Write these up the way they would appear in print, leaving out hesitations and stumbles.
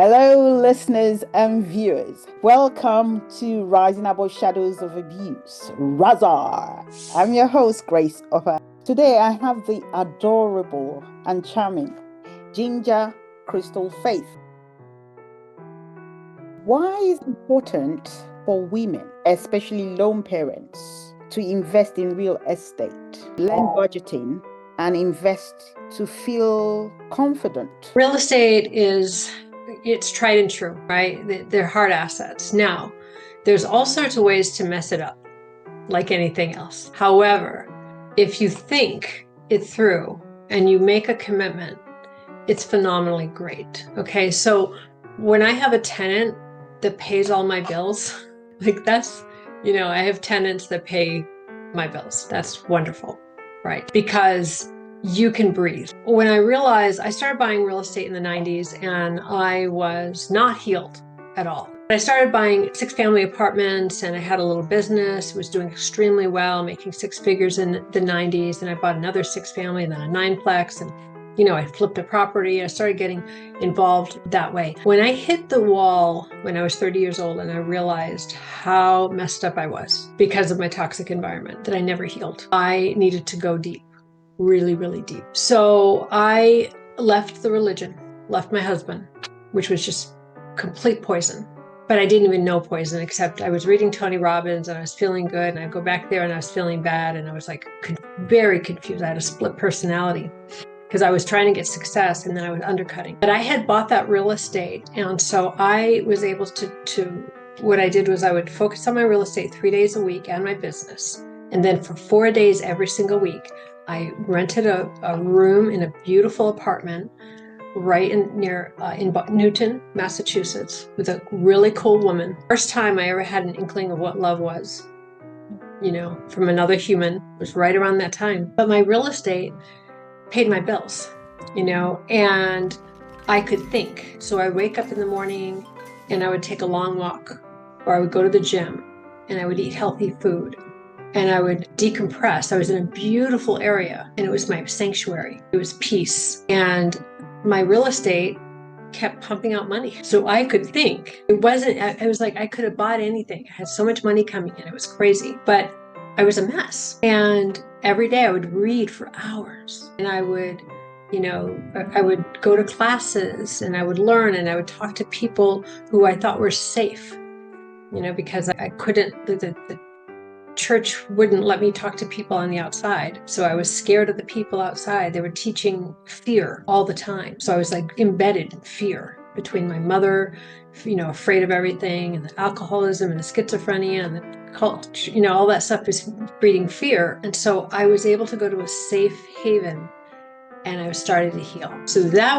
Hello, listeners and viewers. Welcome to Rising Above Shadows of Abuse, Razar. I'm your host, Grace Ovba. Today, I have the adorable and charming Ginger Crystal Faith. Why is it important for women, especially lone parents, to invest in real estate, learn budgeting, and invest to feel confident? Real estate it's tried and true, right? They're hard assets. Now, there's all sorts of ways to mess it up, like anything else. However, if you think it through and you make a commitment, it's phenomenally great. Okay, so when I have a tenant that pays all my bills, I have tenants that pay my bills. That's wonderful, right? Because you can breathe. When I realized I started buying real estate in the 90s and I was not healed at all. I started buying 6-family apartments and I had a little business, was doing extremely well, making 6 figures in the 90s. And I bought another 6-family and then a 9-plex. And, I flipped a property. I started getting involved that way. When I hit the wall when I was 30 years old and I realized how messed up I was because of my toxic environment that I never healed, I needed to go deep. Really, really deep. So I left the religion, left my husband, which was just complete poison. But I didn't even know poison, except I was reading Tony Robbins and I was feeling good. And I'd go back there and I was feeling bad. And I was like very confused. I had a split personality because I was trying to get success and then I was undercutting. But I had bought that real estate. And so I was able to what I did was I would focus on my real estate 3 days a week and my business. And then for 4 days every single week, I rented a room in a beautiful apartment right in Newton, Massachusetts, with a really cool woman. First time I ever had an inkling of what love was, from another human. It was right around that time. But my real estate paid my bills, and I could think. So I wake up in the morning and I would take a long walk, or I would go to the gym and I would eat healthy food. And I would decompress. I was in a beautiful area and it was my sanctuary. It was peace. And my real estate kept pumping out money. So I could think. It was like I could have bought anything. I had so much money coming in. It was crazy. But I was a mess. And every day I would read for hours. And I would go to classes and I would learn and I would talk to people who I thought were safe, because I couldn't, the church wouldn't let me talk to people on the outside. So I was scared of the people outside. They were teaching fear all the time. So I was like embedded in fear between my mother, afraid of everything, and the alcoholism and the schizophrenia and the cult, all that stuff is breeding fear. And so I was able to go to a safe haven and I started to heal. So that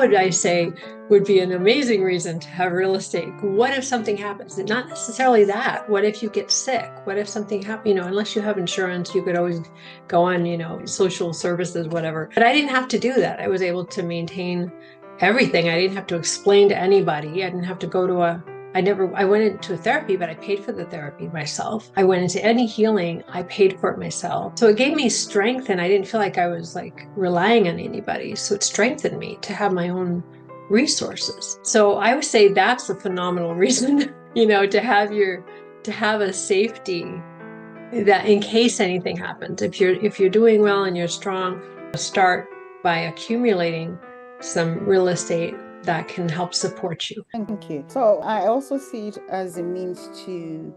would be an amazing reason to have real estate. What if something happens? Not necessarily that. What if you get sick? What if something happens? Unless you have insurance, you could always go on, social services, whatever. But I didn't have to do that. I was able to maintain everything. I didn't have to explain to anybody. I didn't have to go to I went into therapy, but I paid for the therapy myself. I went into any healing, I paid for it myself. So it gave me strength and I didn't feel like I was relying on anybody. So it strengthened me to have my own resources. So I would say that's a phenomenal reason, to have a safety that in case anything happens, if you're doing well and you're strong, start by accumulating some real estate that can help support you. Thank you. So I also see it as a means to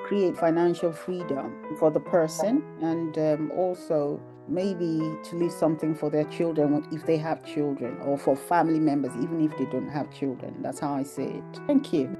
create financial freedom for the person and also maybe to leave something for their children if they have children, or for family members even if they don't have children. That's how I see it. Thank you.